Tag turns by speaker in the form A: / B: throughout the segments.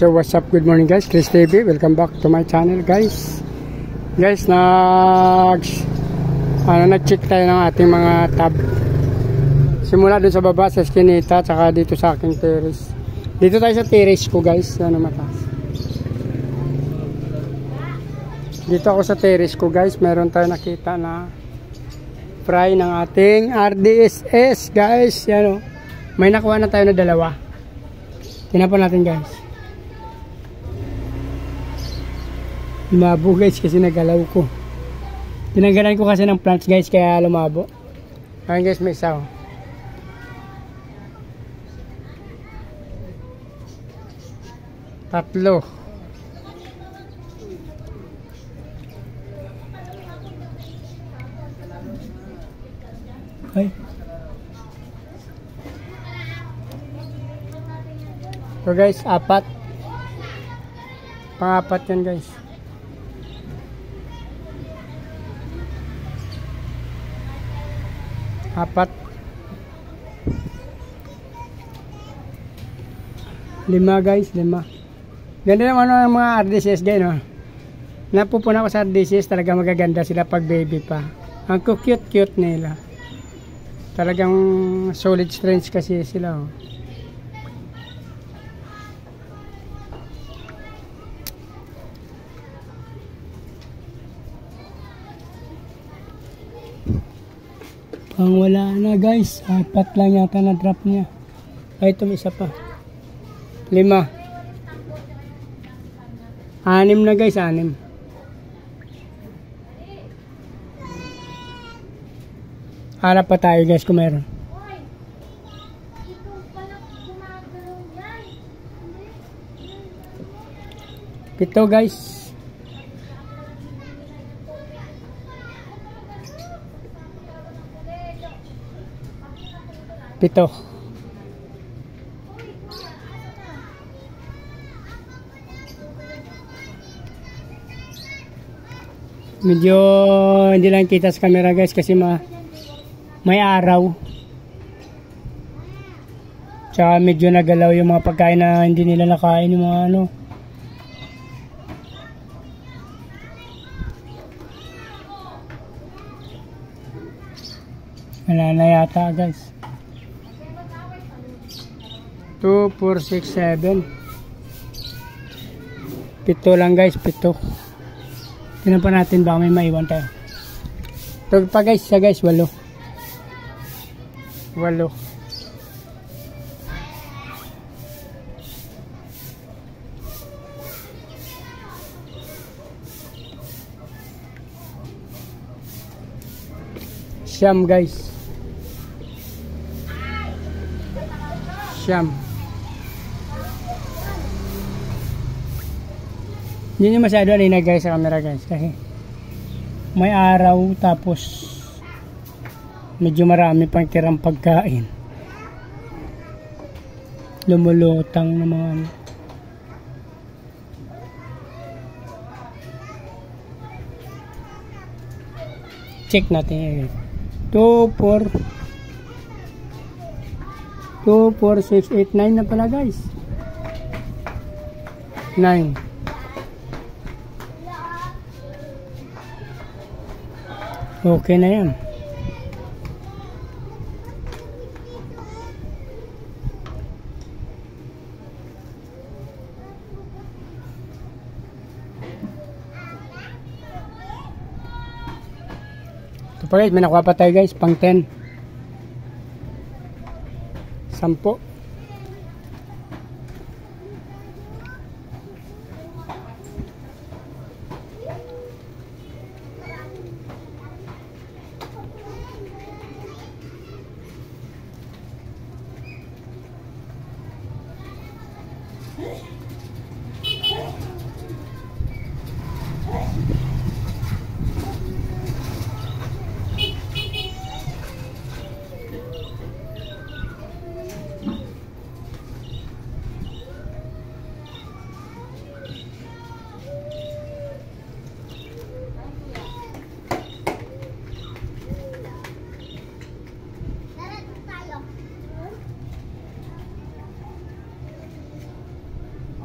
A: So what's up, good morning guys, Chris TV, welcome back to my channel guys. Guys, nag-check tayo ng ating mga tab. Simula dun sa baba sa eskinita, tsaka dito sa aking terrace. Dito tayo sa terrace ko guys, mataas. Dito ako sa terrace ko guys, meron tayo nakita na fry ng ating RDSS guys. Yan o, may nakuha na tayo na dalawa. Tinapan natin guys. Lumabo guys kasi nagalaw ko. Tinanggalan ko kasi ng plants guys kaya lumabo. Ayan guys, may isa. Tatlo. Ay. So guys, apat. Pang-apat yan guys. Apat. 5 guys, 5. Ganda naman ang mga RDCS guys, no? Napupuna ko sa RDCS, talaga magaganda sila pag baby pa. Ang cute nila. Talagang solid strands kasi sila, oh. Ang wala na guys, 4 lang yata na drop niya. Ay, ito may isa pa. 5. 6 na guys, 6. Harap pa tayo guys kung meron. 7 guys. 7. Medyo hindi lang kita sa camera guys kasi may araw. Tsaka medyo nagalaw yung mga pagkain na hindi nila nakain, yung mga ano. Wala na yata guys. 2, 4, 6, 7. 7 lang guys, 7. Tingnan pa natin baka may maiwan tayo. Ito pa guys, 8. 8. Siyam guys. Siyam. Hindi nyo masyado alina guys sa camera guys kasi may araw tapos medyo marami pang tirang pagkain. Lumulutang na mga ano. Check natin. 2, 4 2, 4, 6, 8, 9 na pala guys. 9. Okay na yan. Ito pa guys, may nakuha pa tayo guys, pang 10. 10.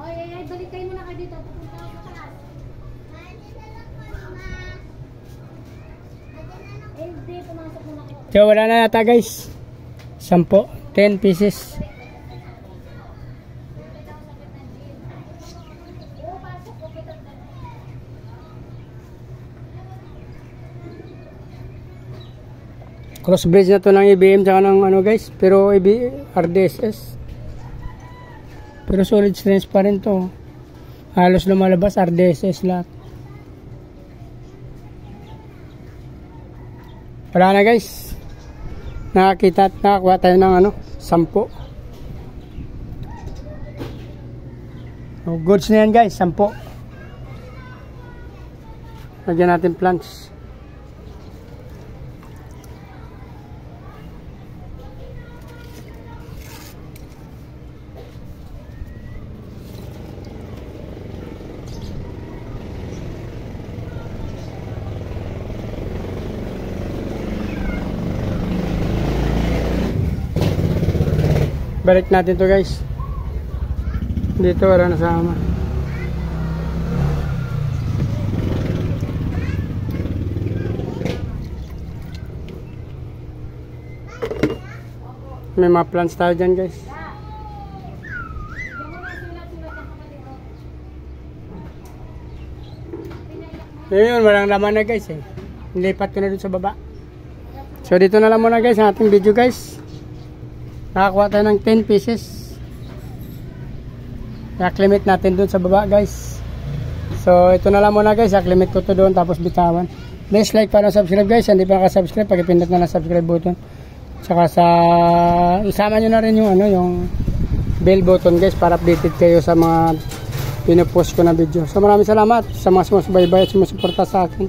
B: Ay, balik kayo muna kayo dito. Pupunta ako sa taas. Eh, hindi, pumasok muna ako.
A: So, wala na yata guys. 10 pieces. Crossbridge na to ng IBM tsaka ng ano guys, pero RDSS. Pero solid strength pa rin to. Halos lumalabas RDSS lahat. Wala na guys. Nakakita at nakakuha tayo ng ano, 10. So, goods na yan guys, 10. Lagyan natin plants. Balik natin to guys. Dito wala nasama. May mga plants tayo dyan guys. Ngayon walang laman na guys eh. Nilipat ko na dun sa baba. So dito na lang muna guys ang ating video guys. Nakakuha tayo ng 10 pieces. I-acclimate natin dun sa baba guys. So ito na lang muna guys. I-acclimate ko to doon tapos bitawan. Please like, para subscribe guys. Hindi pa nakasubscribe, pag-ipindot na ng subscribe button. Tsaka isama nyo na rin yung yung bell button guys para updated kayo sa mga pinopost ko na video. So maraming salamat sa mga sumusubaybay at sumusuporta sa akin.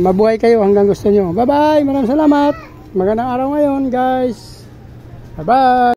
A: Mabuhay kayo hanggang gusto nyo. Bye bye. Maraming salamat. Magandang araw ngayon guys. Bye-bye!